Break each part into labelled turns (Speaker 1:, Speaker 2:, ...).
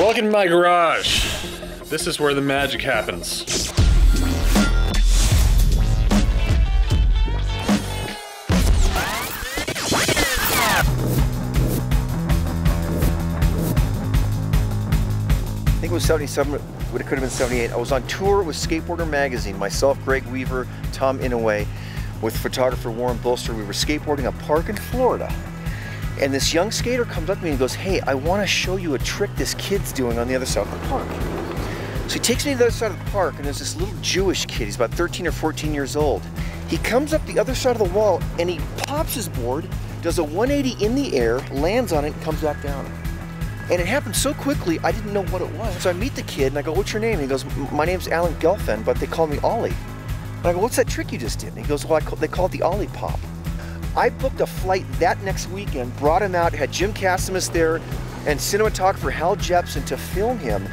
Speaker 1: Welcome to my garage. This is where the magic happens.
Speaker 2: I think it was 77, but it could have been 78. I was on tour with Skateboarder Magazine, myself, Greg Weaver, Tom Inouye, with photographer Warren Bolster. We were skateboarding a park in Florida. And this young skater comes up to me and goes, "Hey, I want to show you a trick this kid's doing on the other side of the park." So he takes me to the other side of the park, and there's this little Jewish kid. He's about 13 or 14 years old. He comes up the other side of the wall, and he pops his board, does a 180 in the air, lands on it, and comes back down. And it happened so quickly, I didn't know what it was. So I meet the kid, and I go, "What's your name?" And he goes, "My name's Alan Gelfen, but they call me Ollie." And I go, "What's that trick you just did?" And he goes, "Well, they call it the Ollie pop." I booked a flight that next weekend, brought him out, had Jim Casimus there, and cinematographer Hal Jepsen to film him.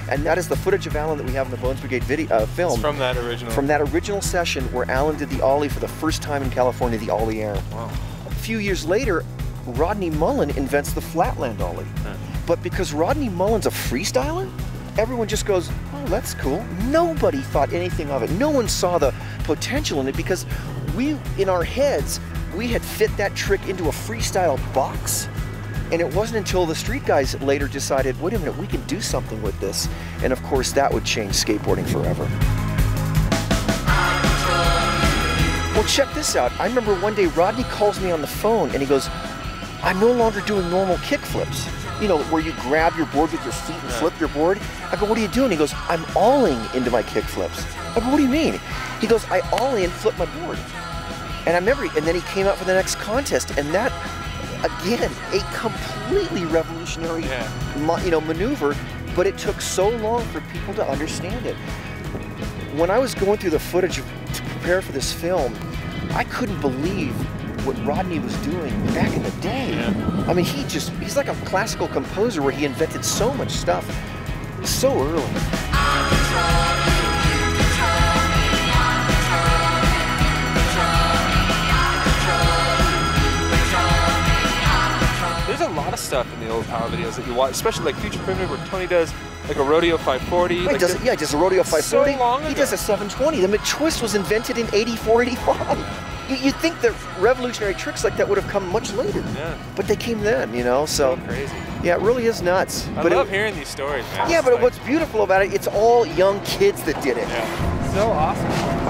Speaker 2: And that is the footage of Alan that we have in the Bones Brigade video film.
Speaker 1: It's from that original.
Speaker 2: From that original session where Alan did the Ollie for the first time in California, the Ollie Air.
Speaker 1: Wow.
Speaker 2: A few years later, Rodney Mullen invents the Flatland Ollie.
Speaker 1: Huh.
Speaker 2: But because Rodney Mullen's a freestyler, everyone just goes, "Oh, that's cool." Nobody thought anything of it. No one saw the potential in it because we, in our heads, we had fit that trick into a freestyle box. And it wasn't until the street guys later decided, wait a minute, we can do something with this. And of course, that would change skateboarding forever. Well, check this out. I remember one day Rodney calls me on the phone and he goes, "I'm no longer doing normal kick flips. You know, where you grab your board with your feet and flip your board." I go, "What are you doing?" He goes, "I'm olling into my kick flips." I go, "What do you mean?" He goes, "I ollie and flip my board." And I remember, and then he came out for the next contest, and that, again, a completely revolutionary maneuver, but it took so long for people to understand it. When I was going through the footage to prepare for this film, I couldn't believe what Rodney was doing back in the day.
Speaker 1: Yeah.
Speaker 2: I mean, he's like a classical composer where he invented so much stuff so early.
Speaker 3: There's a lot of stuff in the old power videos that you watch, especially like Future Primitive, where Tony does like a rodeo 540.
Speaker 2: He does a rodeo 540.
Speaker 3: So long ago.
Speaker 2: He does a 720. The McTwist was invented in 84, 85. You'd think that revolutionary tricks like that would have come much later.
Speaker 3: Yeah.
Speaker 2: But they came then, you know, so.
Speaker 3: Crazy.
Speaker 2: Yeah, it really is nuts.
Speaker 3: I love hearing these stories, man.
Speaker 2: Yeah, but what's beautiful about it, it's all young kids that did it.
Speaker 3: Yeah. So awesome.